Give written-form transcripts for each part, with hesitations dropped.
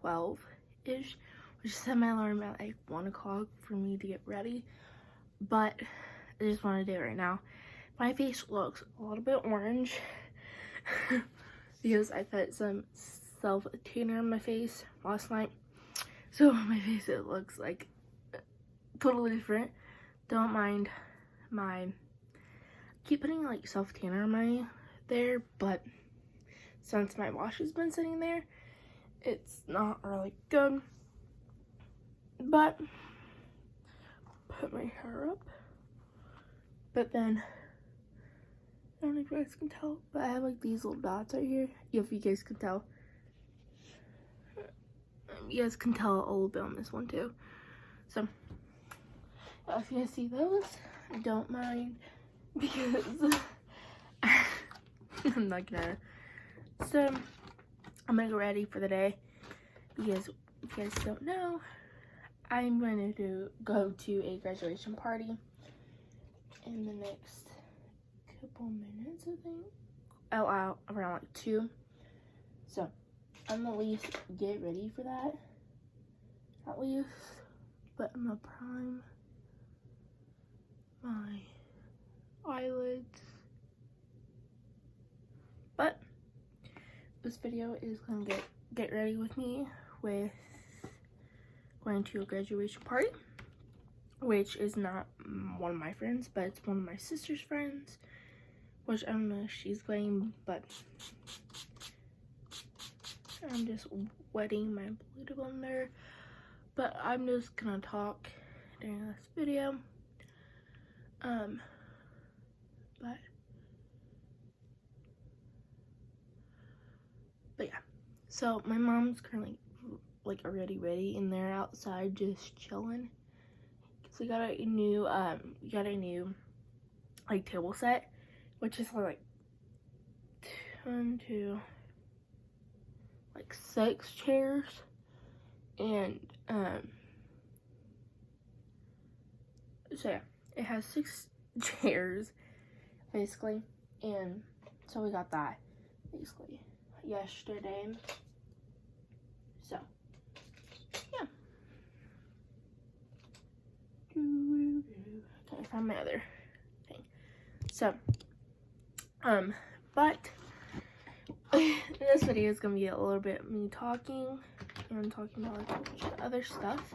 12-ish, which set my alarm at like 1 o'clock for me to get ready. But I just want to do it right now. My face looks a little bit orange because I put some self-tanner on my face last night. So my face, it looks like totally different. Don't mind my, keep putting like self-tanner on my there, but since my wash has been sitting there, it's not really good. But put my hair up, but then I don't know if you guys can tell, but I have like these little dots right here. If you guys can tell, you guys can tell a little bit on this one too. So if you guys see those, don't mind, because I'm not gonna. So I'm gonna get ready for the day, because if you guys don't know, I'm going to go to a graduation party in the next couple minutes, I think. Around like 2. So I'm gonna at least get ready for that, at least. But I'm gonna prime my eyelids. But this video is gonna get ready with me with going to a graduation party, which is not one of my friends, but it's one of my sister's friends, which I don't know if she's going, but I'm just wetting my blue blender. But I'm just gonna talk during this video. But yeah, so my mom's currently like already ready, and they're outside just chilling. So we got a new like table set, which is for like 1, 2, like 6 chairs, and so yeah, it has 6 chairs basically, and so we got that basically yesterday. So yeah. Okay, I found my other thing. So but this video is gonna be a little bit me talking and talking about like a bunch of other stuff.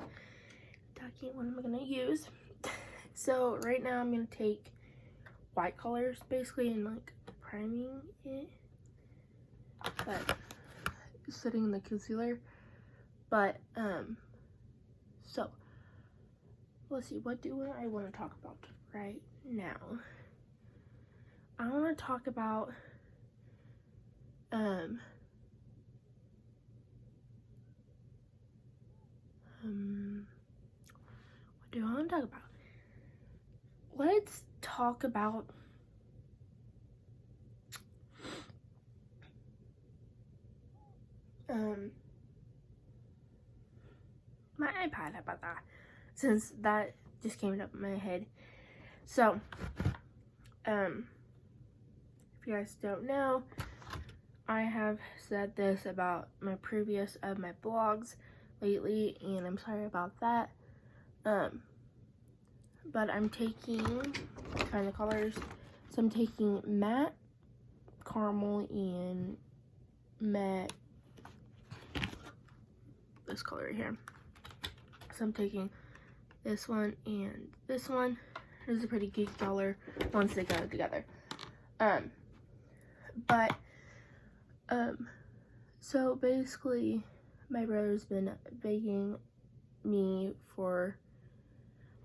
Talking what am I gonna use. So right now I'm gonna take white colors basically and like priming it, but setting in the concealer. But so let's see, what do I want to talk about right now? I want to talk about what do I want to talk about? Let's talk about my iPad. How about that? Since that just came up in my head. So, if you guys don't know, I have said this about my previous of my vlogs lately, and I'm sorry about that. But I'm taking kind of colors. So I'm taking matte, caramel, and matte, this color right here. So I'm taking this one and this one. This is a pretty cute color once they go together. So basically my brother's been begging me for,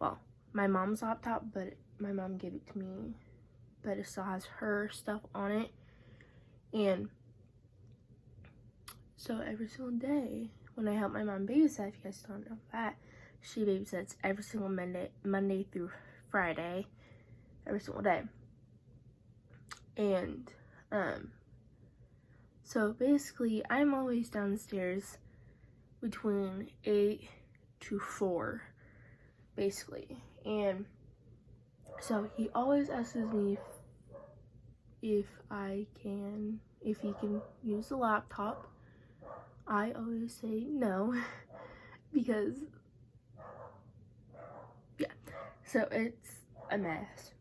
well, my mom's laptop, but my mom gave it to me, but it still has her stuff on it. And so every single day when I help my mom babysit, if you guys don't know that, she babysits every single Monday through Friday, every single day. And so basically I'm always downstairs between 8 to 4 basically. And so he always asks me if he can use the laptop I always say no because, yeah, so it's a mess.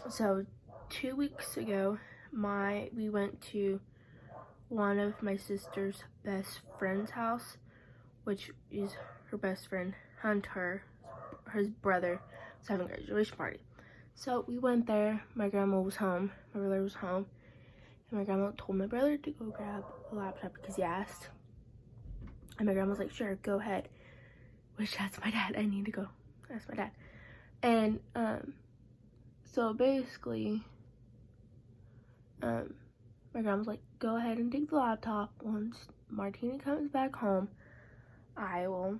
So 2 weeks ago, we went to one of my sister's best friend's house, which is her best friend Hunter, his brother, was having a graduation party. So we went there. My grandma was home, my brother was home, and my grandma told my brother to go grab a laptop because he asked. And my grandma was like, sure, go ahead. Which, that's my dad. I need to go. That's my dad. And, so basically, my grandma was like, go ahead and take the laptop. Once Martina comes back home, I will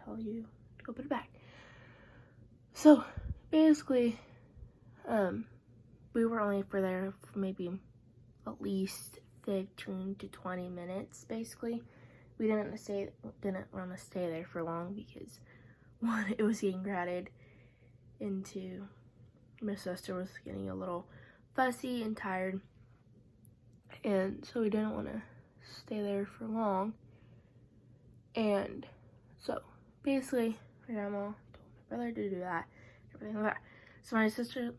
tell you to go put it back. So, basically, we were only there for maybe at least 15 to 20 minutes, basically. We didn't want to stay there for long because, one, it was getting crowded, and two, my sister was getting a little fussy and tired, and so we didn't want to stay there for long. And so basically my grandma told my brother to do that, everything like that. So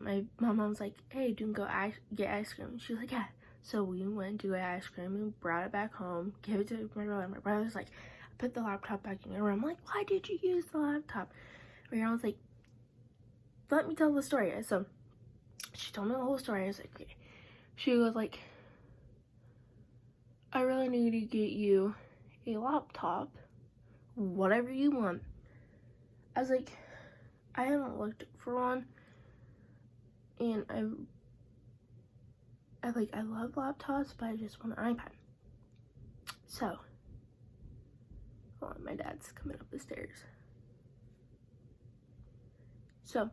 my mom was like, hey, do you go get ice cream? She was like, yeah. So we went to get ice cream and brought it back home, gave it to my brother. My brother's like, I put the laptop back in your room. I'm like, why did you use the laptop? My grandma was like, let me tell the story. So she told me the whole story. I was like, okay. She was like, I really need to get you a laptop, whatever you want. I was like, I haven't looked for one, and I love laptops, but I just want an iPad. So, hold on, my dad's coming up the stairs. So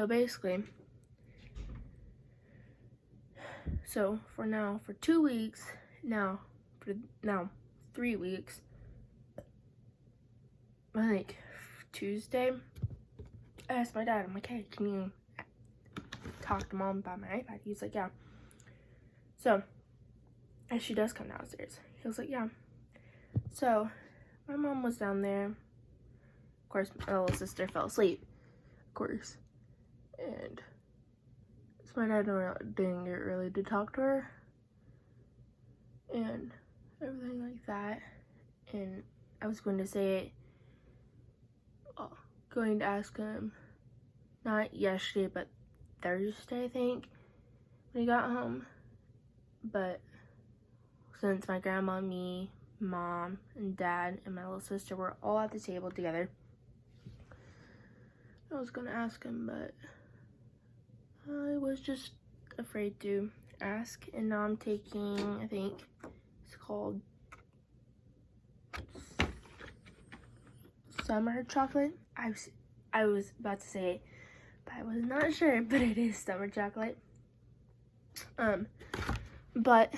basically, for 2 weeks, now 3 weeks, I think Tuesday, I asked my dad, I'm like, hey, can you talk to mom about my iPad? He's like, yeah. So, as she does come downstairs, he was like, yeah. So, my mom was down there. Of course, my little sister fell asleep, of course. And so my dad didn't get really to talk to her. And everything like that. And I was going to say it, going to ask him, not yesterday, but Thursday, I think, when he got home. But since my grandma, me, mom, and dad, and my little sister were all at the table together, I was going to ask him, but I was just afraid to ask. And now I'm taking, I think it's called summer chocolate. I was about to say it, but I was not sure, but it is summer chocolate. But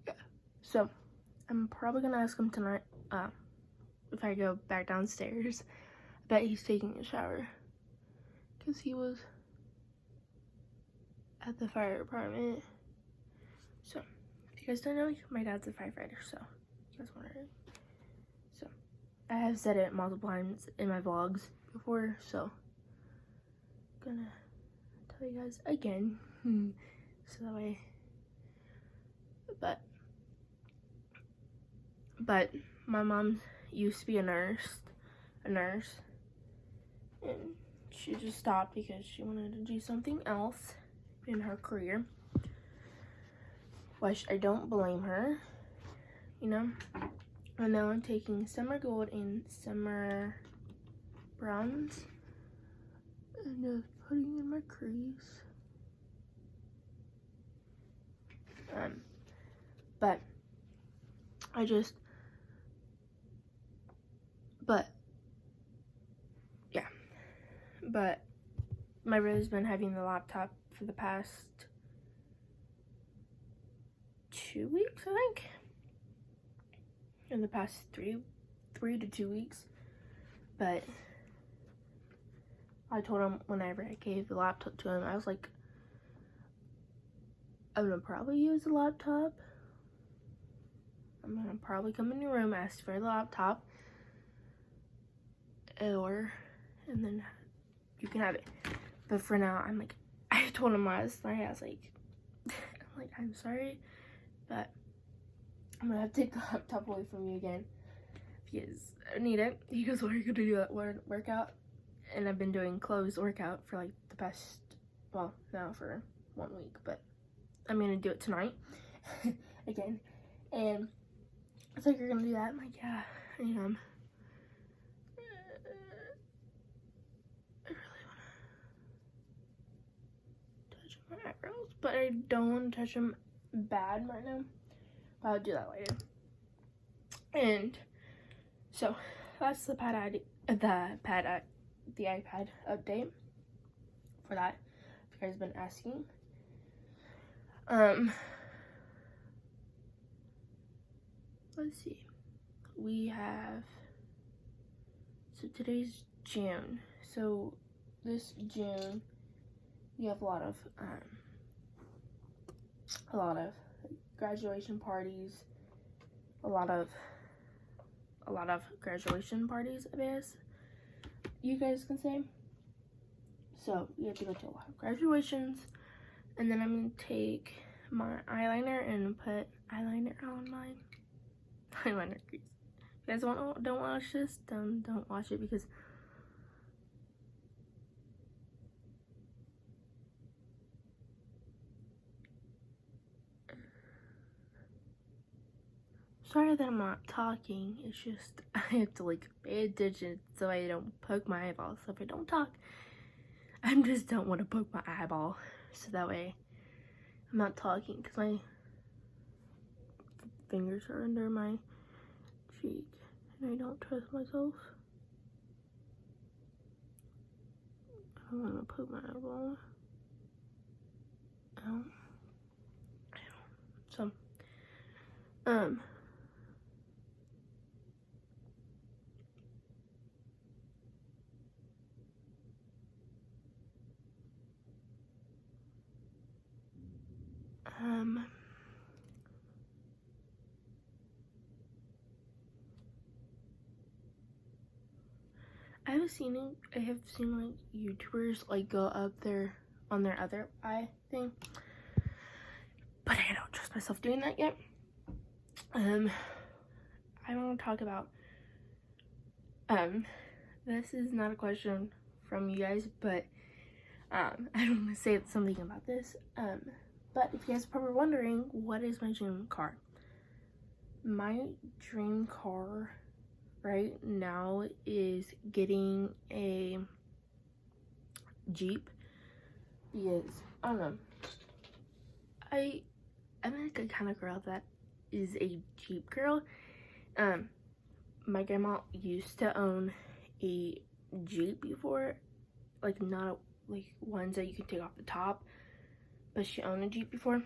yeah, so I'm probably gonna ask him tonight, if I go back downstairs. I bet he's taking a shower, because he was at the fire department. So, if you guys don't know, my dad's a firefighter, so you guys wondering. So, I have said it multiple times in my vlogs before, so I'm gonna tell you guys again, so that way. But my mom used to be a nurse, and she just stopped because she wanted to do something else in her career, which I don't blame her, you know. And now I'm taking summer gold and summer bronze and just putting in my crease. But my brother's been having the laptop for the past 2 weeks, I think. In the past three to 2 weeks. But I told him whenever I gave the laptop to him, I was like, I'm gonna probably use the laptop. I'm gonna probably come in your room, ask for the laptop, and then you can have it. But for now, I'm like, I told him last night, I was like, I'm sorry, but I'm gonna have to take the laptop away from you again because I need it. He goes, what are you gonna do at workout? And I've been doing closed workout for like the past, well, now for 1 week, but I'm gonna do it tonight again. And it's like, you're gonna do that? I'm like, yeah, I am. I really wanna touch my eyebrows, but I don't want to touch them bad right now. But I'll do that later. And so that's the iPad update for that. If you guys have been asking. Let's see. We have, so today's June. So this June we have a lot of graduation parties, a lot of graduation parties, I guess you guys can say. So we have to go to a lot of graduations, and then I'm gonna take my eyeliner and put eyeliner on my eyeliner crease. If you guys don't watch this, don't watch it, because sorry that I'm not talking. It's just I have to like pay attention so I don't poke my eyeball. So if I don't talk, I just don't want to poke my eyeball, so that way I'm not talking, because my fingers are under my cheek and I don't trust myself. I don't want to poke my eyeball. Ow. So, I have seen like YouTubers like go up there on their other eye thing, but I don't trust myself doing that yet. I want to talk about, this is not a question from you guys, but I don't want to say something about this. But if you guys are probably wondering, what is my dream car? My dream car right now is getting a Jeep, because I don't know, I'm like a kind of girl that is a Jeep girl. My grandma used to own a Jeep before, like not like ones that you can take off the top, but she owned a Jeep before,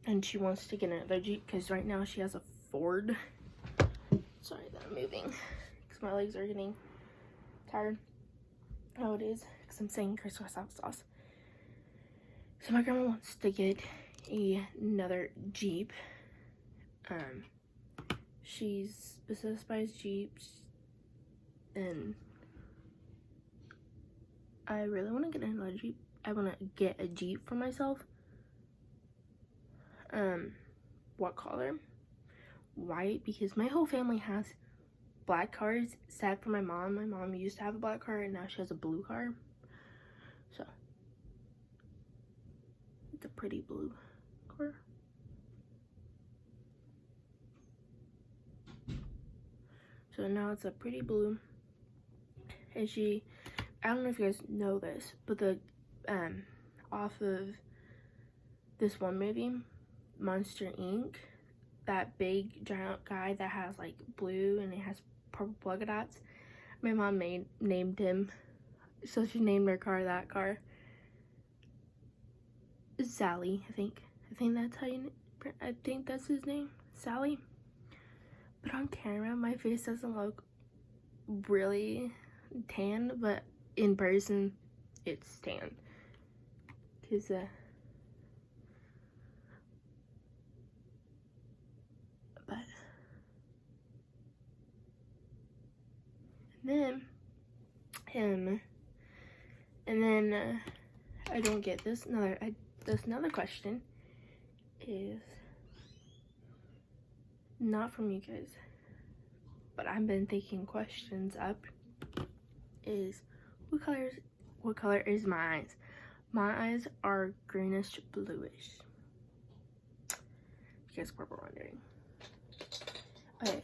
and she wants to get another Jeep because right now she has a Ford. Sorry that I'm moving because my legs are getting tired. Oh, it is because I'm saying crisscross applesauce. So my grandma wants to get another Jeep. She buys Jeeps, and I really want to get another Jeep. I want to get a Jeep for myself. What color? White, because my whole family has black cars. Sad for my mom. My mom used to have a black car and now she has a blue car. So it's a pretty blue car. So now it's a pretty blue. And I don't know if you guys know this, but the off of this one movie, Monster Inc., that big giant guy that has like blue and it has purple polka dots, my mom named him, so she named her car that car. Sally, I think that's how I think that's his name, Sally. But on camera my face doesn't look really tan, but in person it's tan, because then and then I don't get this. Another question is not from you guys, but I've been thinking questions up. Is what color is my eyes? My eyes are greenish bluish. You guys were wondering. Okay.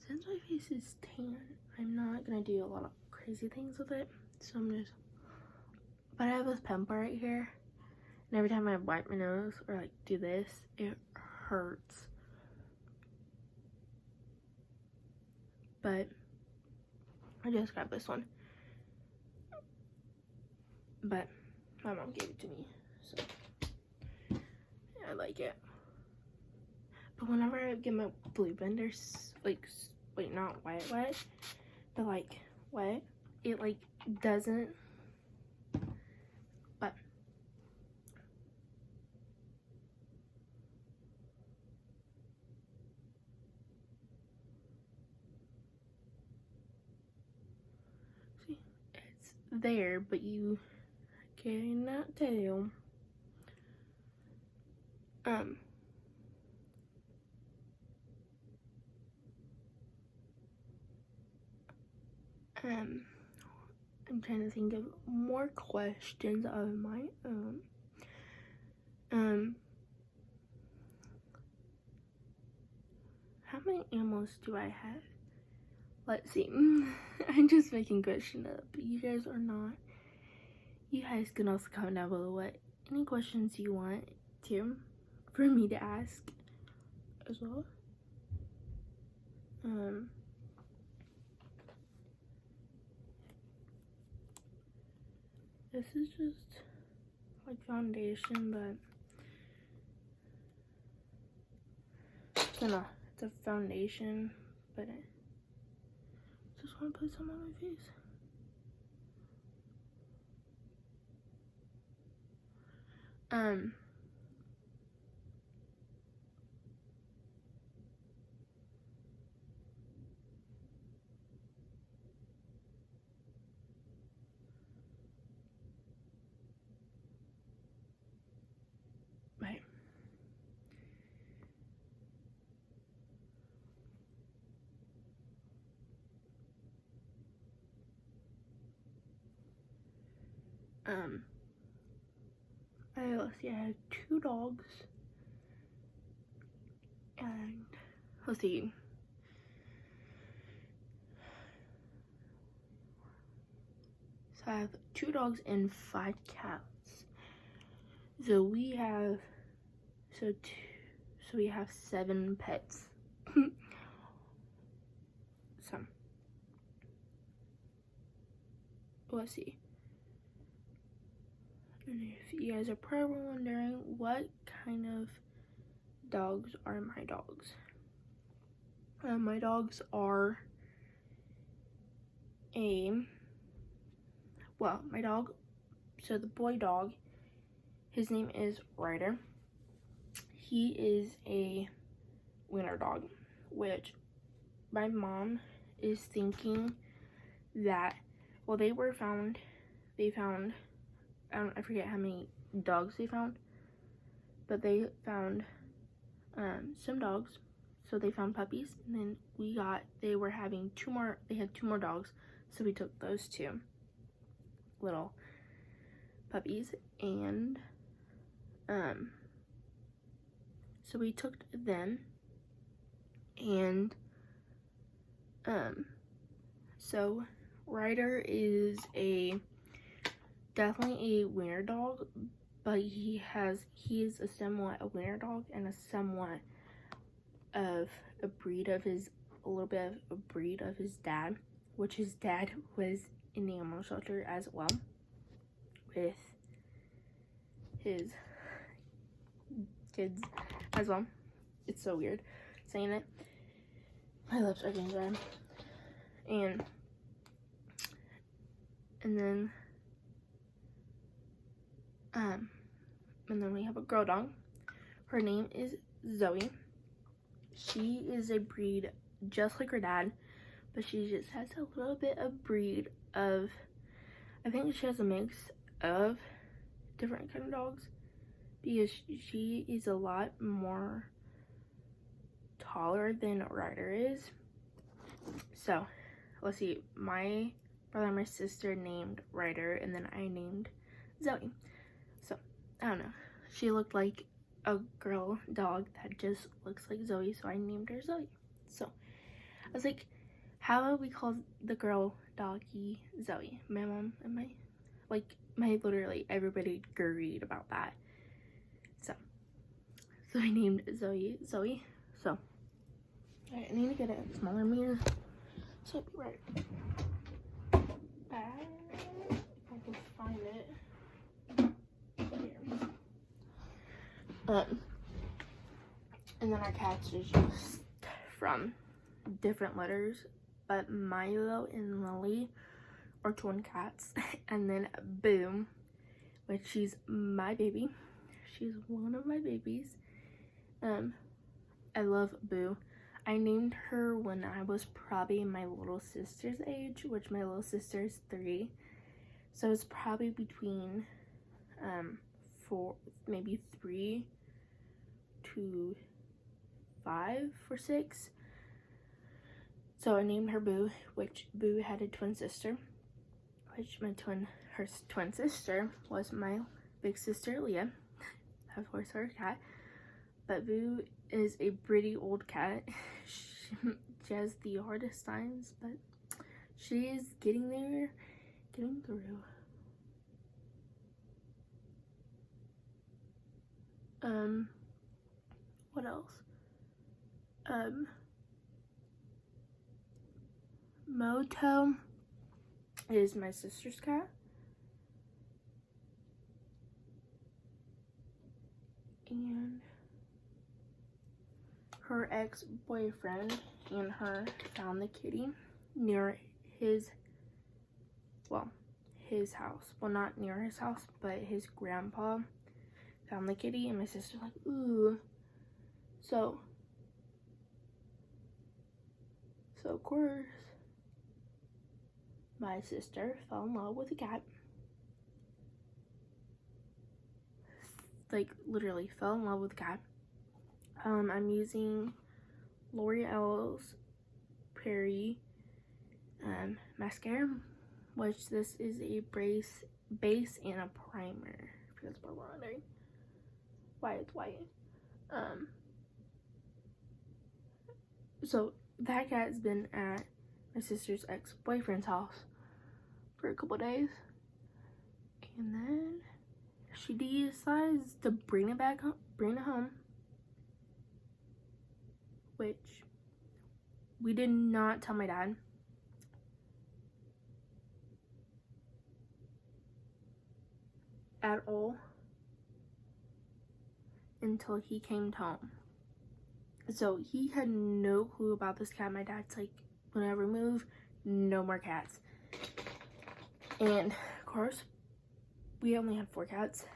Since my face is tan, I'm not gonna do a lot of crazy things with it. So but I have this pimple right here. And every time I wipe my nose or like do this, it hurts. But I just grabbed this one. But my mom gave it to me, so yeah, I like it. But whenever I get my blue blenders, like, wait, not wet, but like wet, it like doesn't. But see, it's there, but you cannot tell. I'm trying to think of more questions of my own. How many animals do I have? Let's see. I'm just making questions up. You guys are not. You guys can also comment down below what any questions you want to for me to ask as well. This is just like foundation, but it's a foundation, but I just want to put some on my face. Right. Let's see, I have 2 dogs, and let's see. So I have 2 dogs and 5 cats. So we have, so we have 7 pets. So let's see. And if you guys are probably wondering what kind of dogs are my dogs. My dogs are my dog, so the boy dog, his name is Ryder. He is a wiener dog, which my mom is thinking that, well, they found, I forget how many dogs they found, but they found some dogs, so they found puppies, and then they had 2 more dogs, so we took those 2 little puppies, and so we took them, and so Ryder is definitely a wiener dog, but he is a somewhat a wiener dog and a somewhat of a little bit of a breed of his dad, which his dad was in the animal shelter as well with his kids as well. It's so weird saying it. My lips are getting dry. And then we have a girl dog. Her name is Zoe. She is a breed just like her dad, but she just has a little bit of breed of, I think she has a mix of different kind of dogs, because she is a lot more taller than Ryder is. So let's see, my brother and my sister named Ryder, and then I named Zoe. So I don't know, she looked like a girl dog that just looks like Zoe, so I named her Zoe. So I was like, how about we call the girl doggy Zoe? My mom and my literally everybody agreed about that. So I named Zoe. So I need to get a smaller mirror. So I'll be right back if I can find it. Here. And then our cats are just from different litters, but Milo and Lily are twin cats. And then Boom, which she's my baby. She's one of my babies. I love Boo. I named her when I was probably my little sister's age, which my little sister is 3. So it's probably between maybe 3 to 5 or 6. So I named her Boo, which Boo had a twin sister, which her twin sister was my big sister Leah, of course her cat. But Boo is a pretty old cat. She has the hardest times, but she is getting there, getting through. What else? Moto is my sister's cat. And her ex-boyfriend and her found the kitty near his house. Well, not near his house, but his grandpa found the kitty, and my sister's like, ooh. So of course, my sister fell in love with a cat. Like, literally fell in love with a cat. I'm using L'Oreal's Prairie mascara, which this is a base and a primer. If that's what we're wondering why it's white. So that cat's been at my sister's ex-boyfriend's house for a couple days, and then she decides to bring it home, which we did not tell my dad. At all until he came home. So he had no clue about this cat. My dad's like, whenever we move, no more cats. And of course, we only had 4 cats,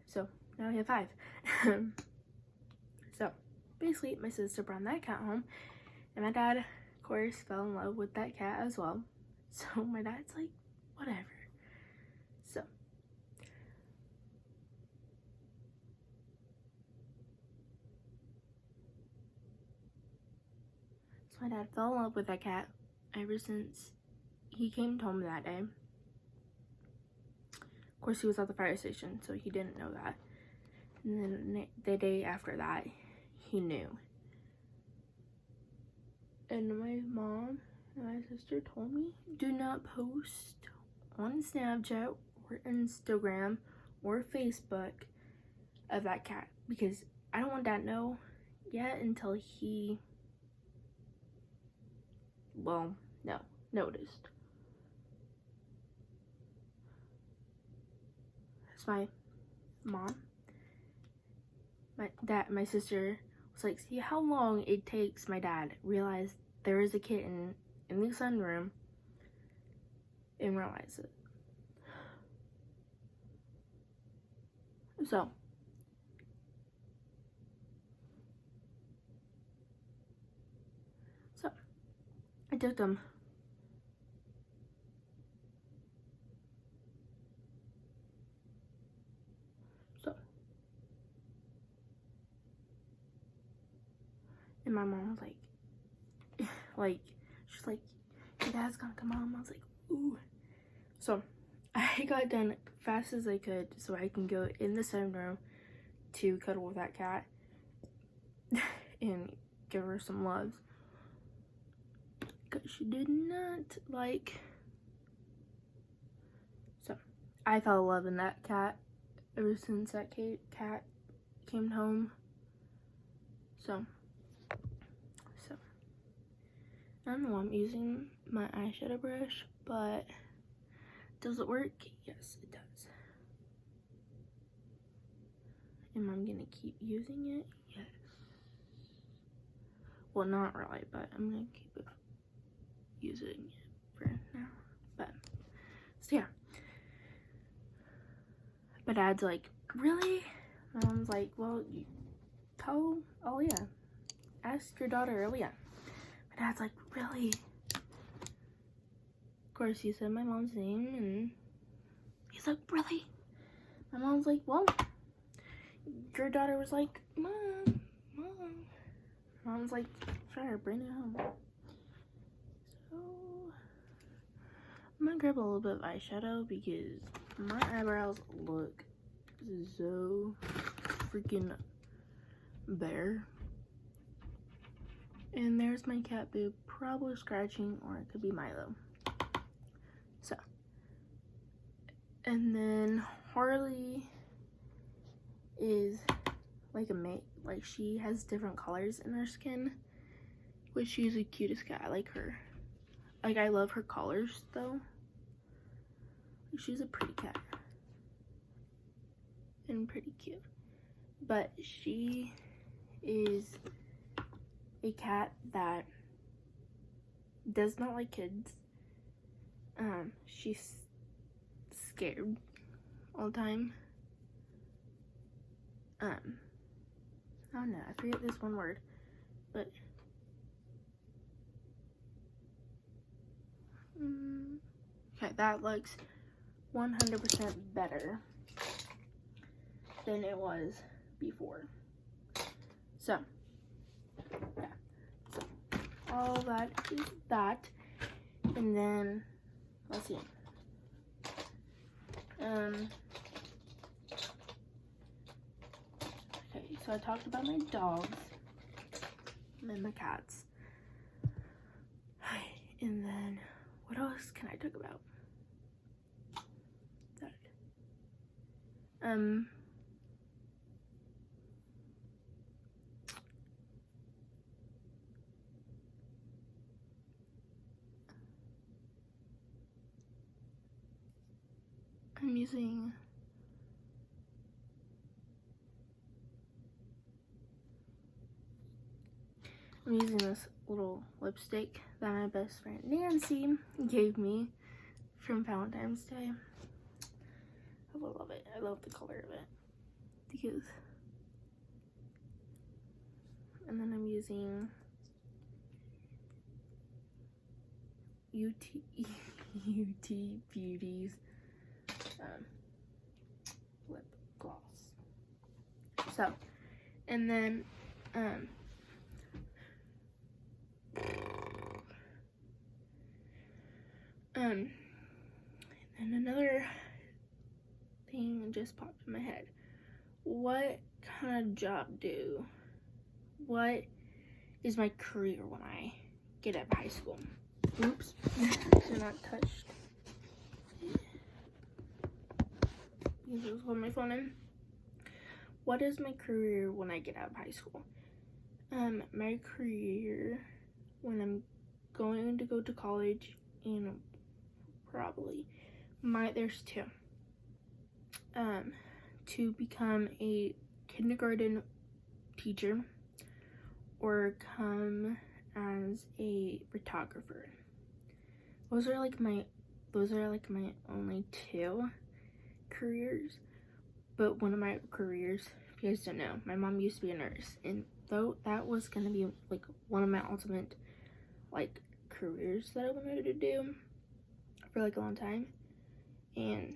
so now we have 5. So basically, my sister brought that cat home, and my dad, of course, fell in love with that cat as well. So my dad's like, whatever. So my dad fell in love with that cat ever since he came home that day. Of course, he was at the fire station, so he didn't know that. And then the day after that, he knew. And my mom and my sister told me, do not post on Snapchat or Instagram or Facebook of that cat, because I don't want Dad to know yet until he, noticed. So my mom, my sister was like, see how long it takes my dad realize there is a kitten in the sunroom and realize it. So I took him my mom was she's like, your dad's gonna come home. I was like, ooh. So I got done fast as I could so I can go in the living room to cuddle with that cat and give her some loves. Because she did not like. So I fell in love in that cat ever since that cat came home. So I don't know, I'm using my eyeshadow brush, but does it work? Yes, it does. Am I gonna keep using it? Yes. Well, not really, but I'm gonna keep using it for now. But so yeah. But Dad's like, really? My mom's like, well, you tell Aaliyah. Ask your daughter Aaliyah. My dad's like, really? Of course, he said my mom's name, and he's like, really? My mom's like, well, your daughter was like, Mom. Mom's like, sure, bring it home. So I'm gonna grab a little bit of eyeshadow because my eyebrows look so freaking bare. And there's my cat boob, probably scratching, or it could be Milo. So, and then Harley is like a mate. Like, she has different colors in her skin, which she's the cutest cat. I like her. Like, I love her colors though. She's a pretty cat and pretty cute. But she is a cat that does not like kids. She's scared all the time. I don't know, I forget this one word, but okay, that looks 100% better than it was before. So yeah, so all that is that, and then let's see. Okay, so I talked about my dogs and my cats. And then what else can I talk about? I'm using this little lipstick that my best friend Nancy gave me from Valentine's Day. I love it. I love the color of it. Because, and then I'm using UT Beauty's lip gloss. So, and then and another thing just popped in my head. What kind of job what is my career when I get out of high school? Oops, should not touched. You just hold my phone in. What is my career when I get out of high school? My career when I'm going to go to college, and probably there's two. To become a kindergarten teacher or come as a photographer. Those are like my only two careers. But one of my careers, if you guys don't know, my mom used to be a nurse, and though that was gonna be like one of my ultimate like careers that I wanted to do for like a long time, and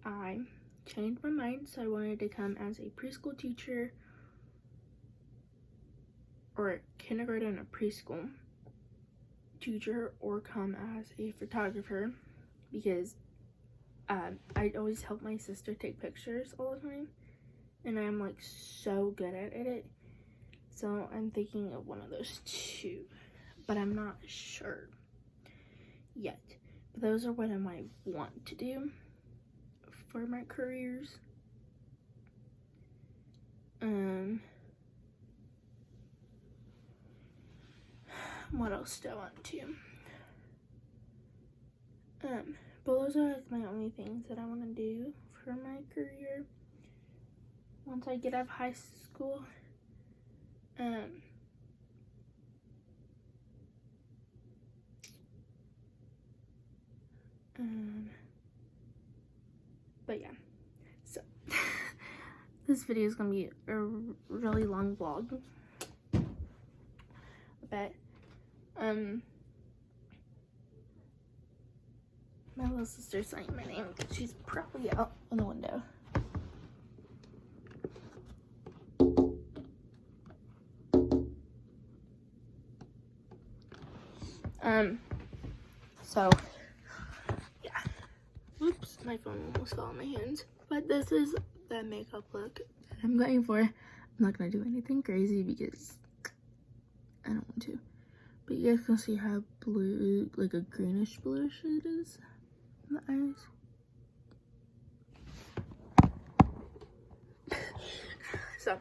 I changed my mind, so I wanted to come as a preschool teacher or kindergarten or preschool teacher or come as a photographer, because I always help my sister take pictures all the time, and I'm like so good at it. So I'm thinking of one of those two, but I'm not sure yet. But those are what I might want to do for my careers. What else do I want to? But those are like my only things that I want to do for my career once I get out of high school. But yeah, so this video is gonna be a really long vlog, but my little sister's saying my name. She's probably out on the window. So yeah. Oops, my phone almost fell on my hands. But this is the makeup look that I'm going for. I'm not gonna do anything crazy because I don't want to. But you guys can see how blue, like a greenish bluish it is in the eyes. So,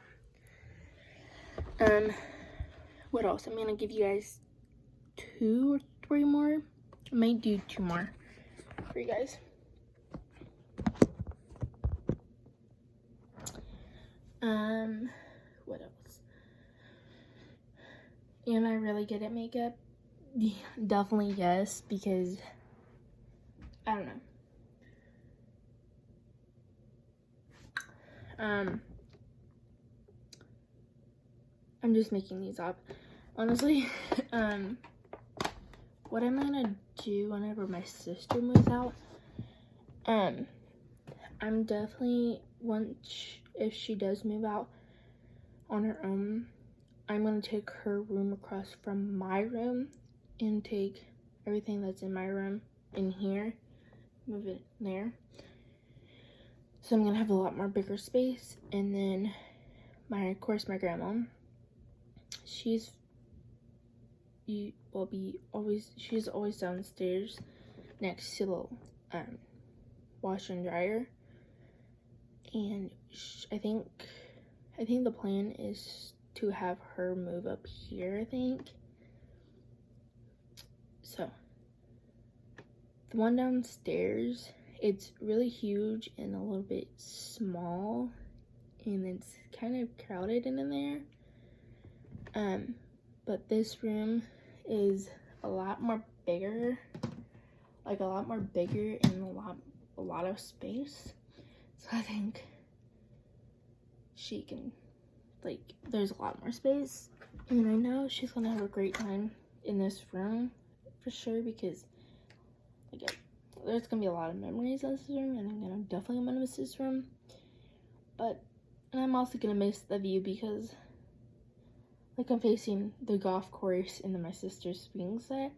what else? I'm gonna give you guys 2 or 3 more. I might do 2 more for you guys. What else? Am I really good at makeup? Yeah, definitely yes, because I don't know. I'm just making these up. Honestly, what I'm gonna do whenever my sister moves out, I'm definitely, if she does move out on her own, I'm gonna take her room across from my room and take everything that's in my room in here, move it there. So I'm gonna have a lot more bigger space. And then of course my grandma, she's always downstairs next to the washer and dryer. And I think the plan is to have her move up here, I think. So the one downstairs, it's really huge and a little bit small, and it's kind of crowded in there. But this room is a lot more bigger, and a lot of space. So I think she can, there's a lot more space, and I know she's gonna have a great time in this room for sure, because there's gonna be a lot of memories in this room, and I'm definitely gonna miss this room. And I'm also gonna miss the view because I'm facing the golf course and then my sister's swing set.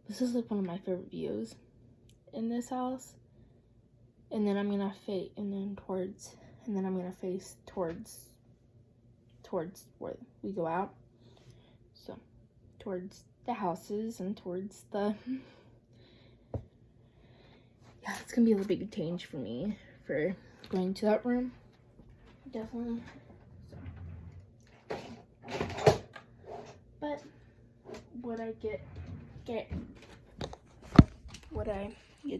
This is one of my favorite views in this house. And then I'm gonna face towards where we go out. So towards the houses and towards the yeah, it's gonna be a big change for me for going to that room. Definitely. But would I get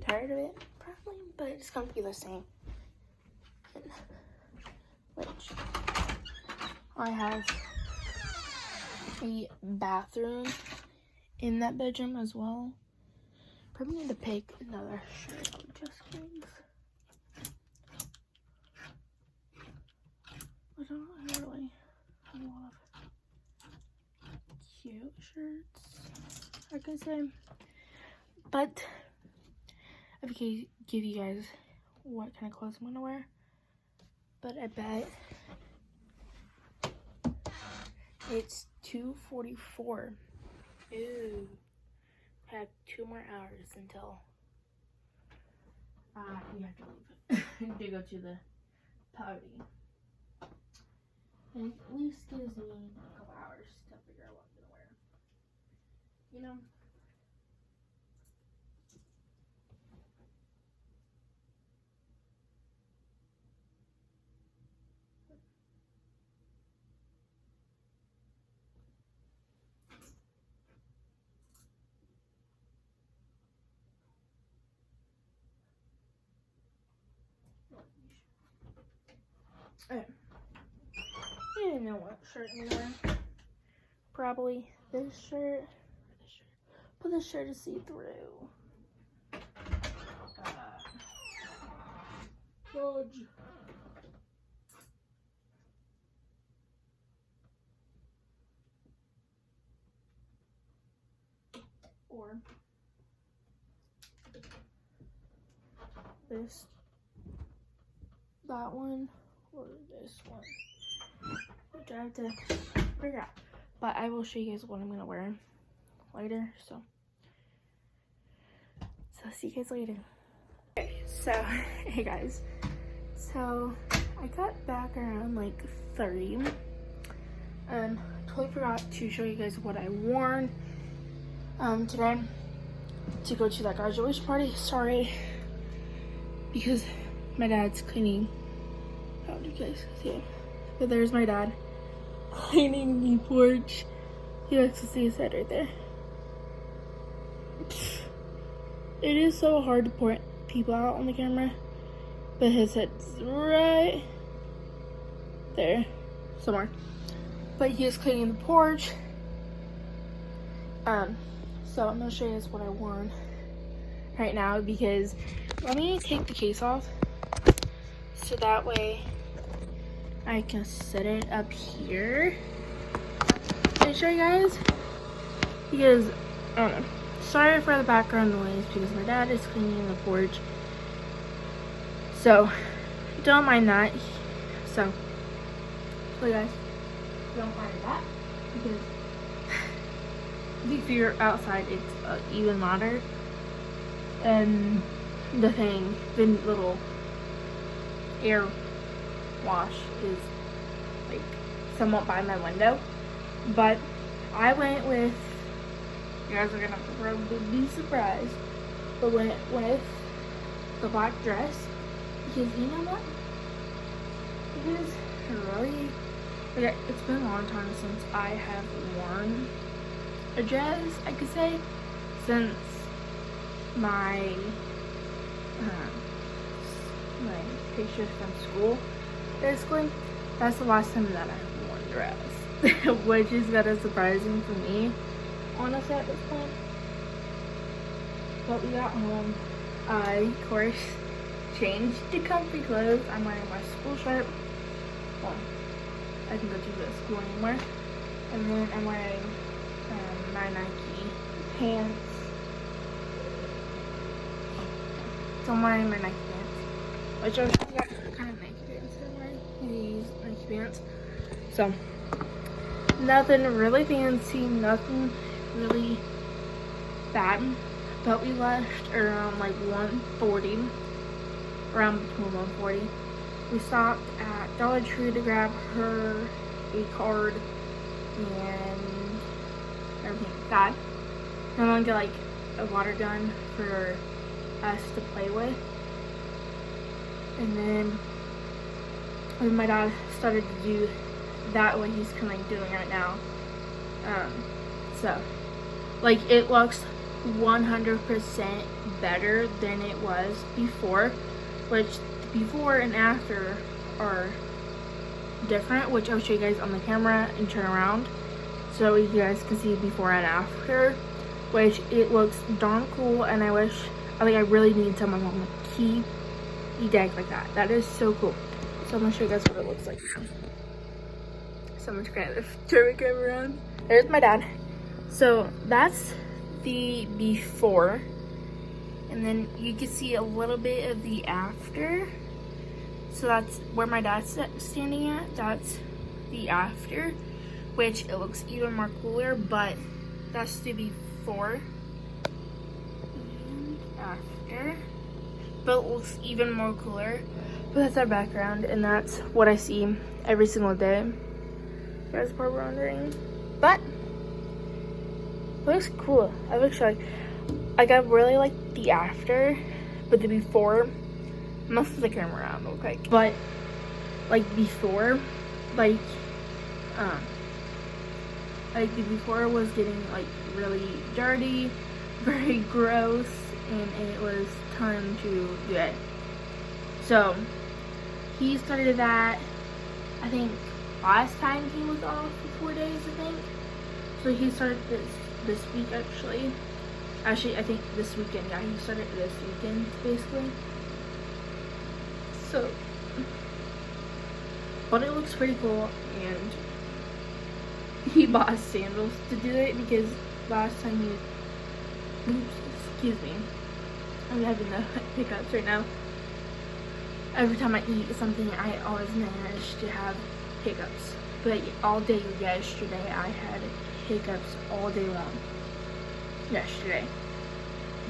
tired of it? Probably, but it's gonna be the same. Which I have a bathroom in that bedroom as well. Probably need to pick another shirt up just in case. I don't really have a lot of cute shirts, I can say. But I can give you guys what kind of clothes I'm gonna wear. But I bet It's 2:44. Ooh. Have 2 more hours until we have to leave to go to the party. And at least gives me a couple hours to figure out what I'm gonna wear. You know? Okay. I didn't know what shirt I'm wearing. Probably this shirt. But this shirt is see-through. Fudge. Or this, that one, or this one, which I have to figure out. But I will show you guys what I'm gonna wear later. So see you guys later. Okay, so hey guys, so I got back around like 30. Totally forgot to show you guys what I wore today to go to that graduation party. Sorry, because my dad's cleaning. How do you guys see it? But there's my dad cleaning the porch. You guys can see his head right there. It is so hard to point people out on the camera, but his head's right there somewhere. But he is cleaning the porch. So I'm gonna show you guys what I wore right now, because let me take the case off so that way I can set it up here and show you guys, because I don't know. Sorry for the background noise because my dad is cleaning the porch, so don't mind that. So you guys, don't mind that, because if you're outside it's even louder, and the little air wash is like somewhat by my window. But I went with, you guys are gonna probably be surprised, but went with the black dress, because you know what? It is really, like, it's been a long time since I have worn a dress, I could say, since my my picture from school, basically. That's the last time that I've worn a dress, which is kind of surprising for me, honestly, at this point. But we got home. I, of course, changed to comfy clothes. I'm wearing my school shirt. Well, I can go to the school anywhere. And then I'm wearing my Nike pants. So I'm wearing my Nike pants, which are kind of Nike pants I'm wearing. These Nike pants. So nothing really fancy, nothing really bad. But we left around like 1:40, around between 1:40. We stopped at Dollar Tree to grab her a card and everything like that. And I'm gonna get like a water gun for us to play with. And then when my dad started to do that, what he's kind of like doing right now. So like it looks 100% better than it was before, which before and after are different, which I'll show you guys on the camera and turn around so you guys can see before and after, which it looks darn cool. And I really need someone on the key deck like that. That is so cool. So I'm gonna show you guys what it looks like. So much kind of turn the camera around. There's my dad. So that's the before, and then you can see a little bit of the after. So that's where my dad's standing at. That's the after, which it looks even more cooler, but that's the before and after, but it looks even more cooler. But that's our background, and that's what I see every single day. You guys are probably wondering, but it looks cool. I like I really like the after, but the before, most of the camera around look like, but like before, like the before was getting like really dirty, very gross, and it was time to do it. So he started that, I think last time he was off for 4 days, I think. So he started this week actually. Actually, I think this weekend, yeah, he started this weekend, basically. So, but it looks pretty cool, and he bought sandals to do it, because last time excuse me, I'm having the hiccups right now. Every time I eat something, I always manage to have hiccups. But all day yesterday, I had hiccups all day long. Yesterday.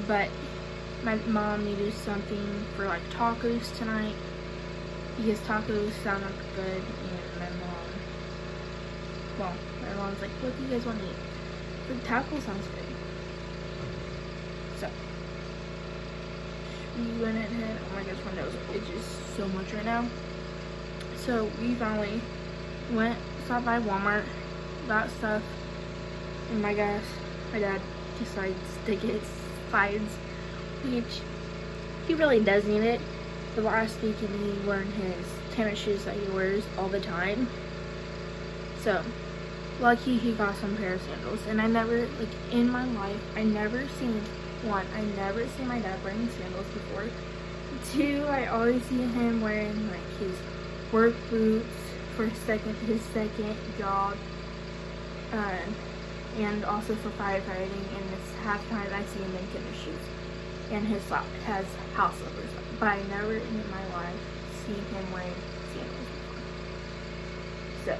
But my mom needed something for like tacos tonight, because tacos sound good, and my mom's like, what do you guys want to eat? The taco sounds good. So we went ahead. Oh my gosh, my nose itches so much right now. So we finally stopped by Walmart, got stuff, and my dad decides to get slides, which he really does need it. The last weekend he wearing his tennis shoes that he wears all the time. So lucky he got some pair of sandals. And I never, like in my life, I never seen my dad wearing sandals before. 2, I always see him wearing like his work boots for his second job, and also for firefighting, and it's half time I see him in tennis shoes, and has house slippers, but I never in my life seen him wearing sandals before.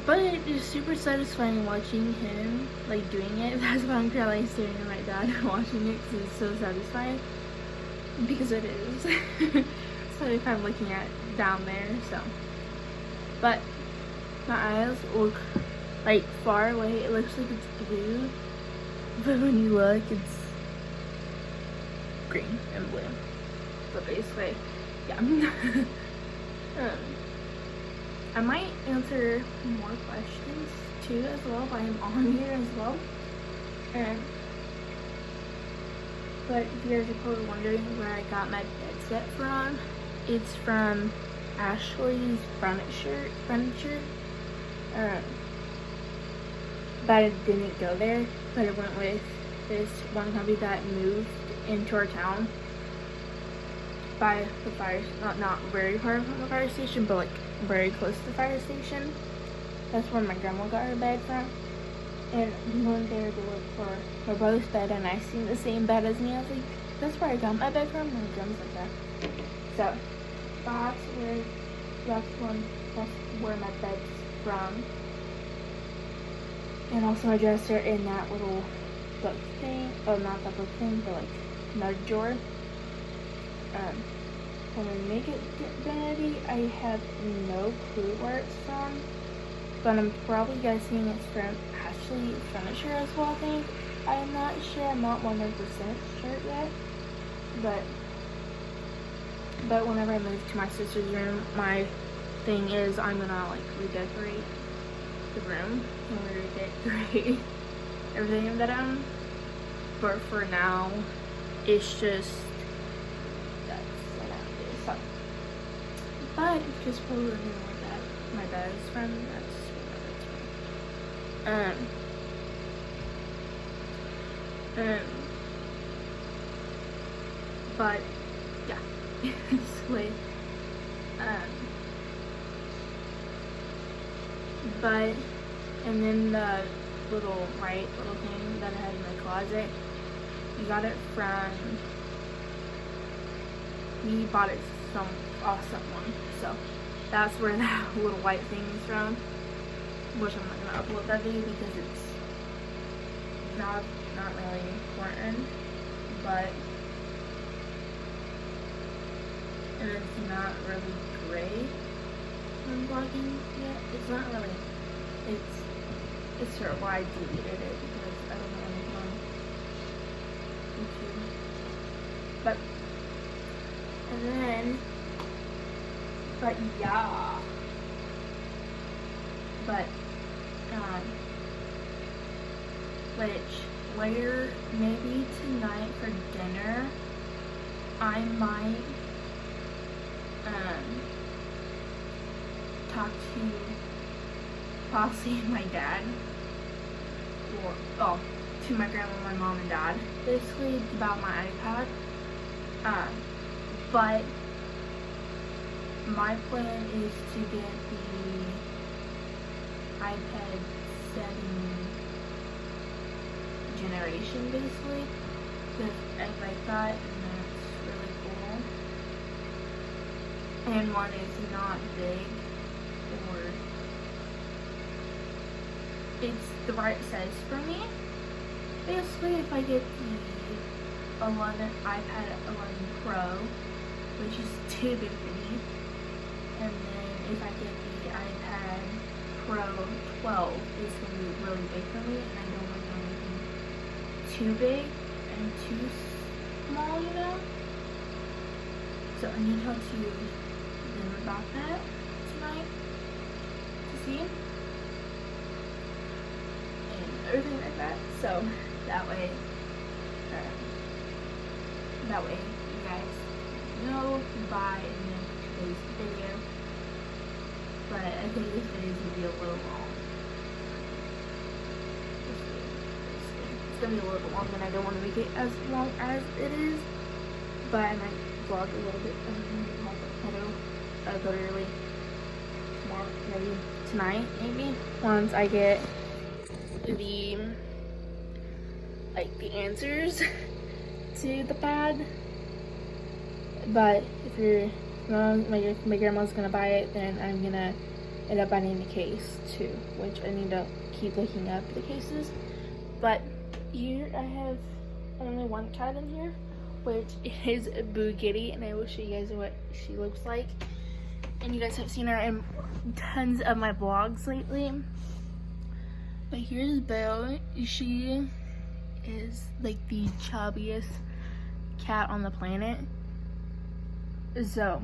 But it is super satisfying watching him like doing it. That's why I'm currently staring at my dad watching it, because it's so satisfying. Because it is. So if I'm looking at down there, so. But my eyes look like far away. It looks like it's blue, but when you look, it's green and blue. But basically, yeah. I might answer more questions too as well while I'm on here as well. But if you guys are probably wondering where I got my bed set from, it's from Ashley's furniture. But I didn't go there, but I went with this one company that moved into our town by the fire, not very far from the fire station, but like very close to the fire station. That's where my grandma got her bed from. And we went there to look for my brother's bed, and I seen the same bed as me. I was like, that's where I got my bed from. And my grandma's like, yeah. So that's where my bed's from. And also my dresser in that little book thing. Oh, not that book thing, but like nug drawer. When I make it vanity, I have no clue where it's from, but I'm probably guessing it's from Ashley Furniture as well, I think. I'm not sure, I'm not 100% sure yet, but whenever I move to my sister's room, my thing is I'm gonna like redecorate the room and redecorate everything that but for now, it's just but if just probably wondering where my bed is from, that's where my bed's from. But yeah, basically, but and then the little thing that I had in my closet, we got it from, we bought it from someone, so that's where that little white thing is from, which I'm not gonna upload that video because it's not really important, but and it's not really great when vlogging yet. It's not really, it's sort of why I deleted it because I don't know anything on YouTube. But yeah. But which later, maybe tonight for dinner, I might talk to possibly my dad, or to my grandma, my mom, and dad, basically about my iPad. But my plan is to get the iPad 7 generation, basically, because I like that, and that's really cool. And one is not big, or it's the right size for me. Basically, if I get the iPad 11 Pro, which is too big for me, and then if I get the iPad Pro 12, it's going to be really big for me, and I don't want anything too big and too small, you know? So I need to talk to them about that tonight to see, and everything like that. So that way you guys know by today's video. But I think this video is gonna be a little long. It's gonna be a little bit long, and I don't want to make it as long as it is. But I might vlog a little bit literally tomorrow, maybe tonight, maybe once I get the answers to the pad. But if your mom, my grandma's gonna buy it, then I'm gonna end up buying the case too, which I need to keep looking up the cases. But here I have only one cat in here, which is Boo Kitty, and I will show you guys what she looks like. And you guys have seen her in tons of my vlogs lately. But here's Boo. She is like the chubbiest cat on the planet. So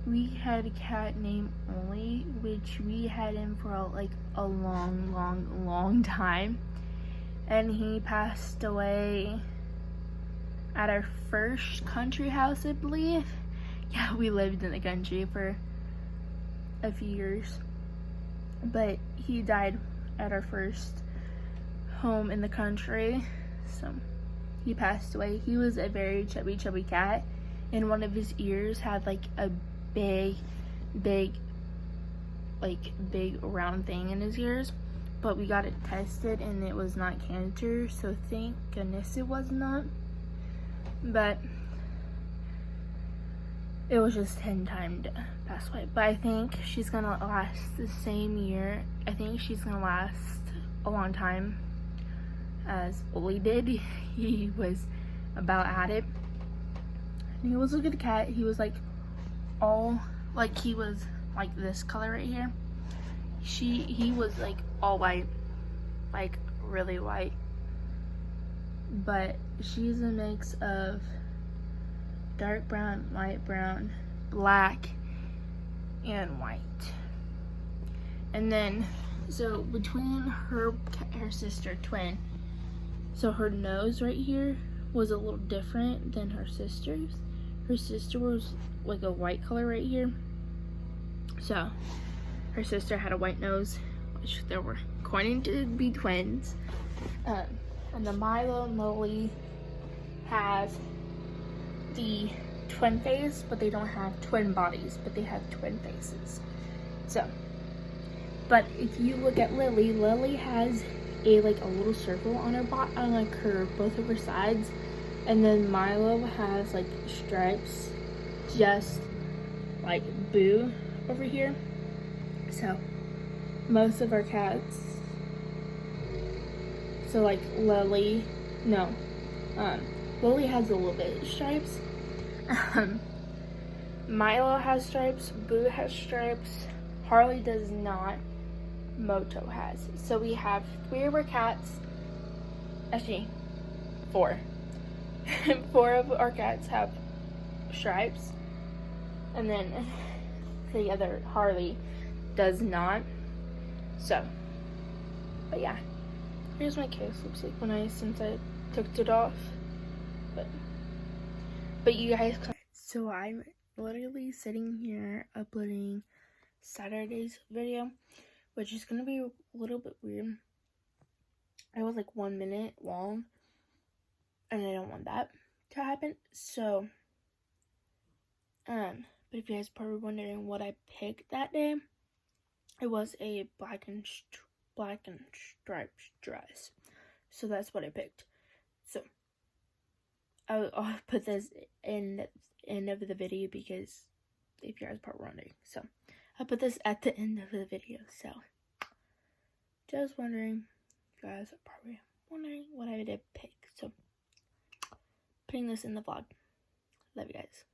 we had a cat named Oli, which we had him for like a long time, and he passed away at our first country house, I believe. Yeah, we lived in the country for a few years, but he died at our first home in the country. So he passed away. He was a very chubby cat, and one of his ears had like a big round thing in his ears, but we got it tested and it was not cancer, so thank goodness it was not. But it was just 10 time to pass away. But I think she's gonna last the same year. I think she's gonna last a long time as Oli did. He was about at it. And he was a good cat. He was like all, like he was like this color right here. He was like all white, like really white. But she's a mix of dark brown, light brown, black, and white. And then, so between her sister twin, so her nose right here was a little different than her sister's. Her sister was like a white color right here. So her sister had a white nose, which they were going to be twins. And the Milo and Lily have the twin face, but they don't have twin bodies, but they have twin faces. So, but if you look at Lily, Lily has a like a little circle on her bot on like her both of her sides, and then Milo has like stripes just like Boo over here. So most of our cats, so like Lily has a little bit of stripes. Milo has stripes, Boo has stripes, Harley does not, Moto has. So we have 3 of our cats, actually 4. 4 of our cats have stripes, and then the other Harley does not. So, but yeah, here's my case. Looks like since I took it off, but you guys. So I'm literally sitting here uploading Saturday's video, which is gonna be a little bit weird. It was like 1 minute long, and I don't want that to happen. So, but if you guys are probably wondering what I picked that day, it was a black and striped dress. So that's what I picked. So I'll put this in the end of the video because if you guys are probably wondering. So I'll put this at the end of the video. So just wondering, you guys are probably wondering what I did pick. So putting this in the vlog. Love you guys.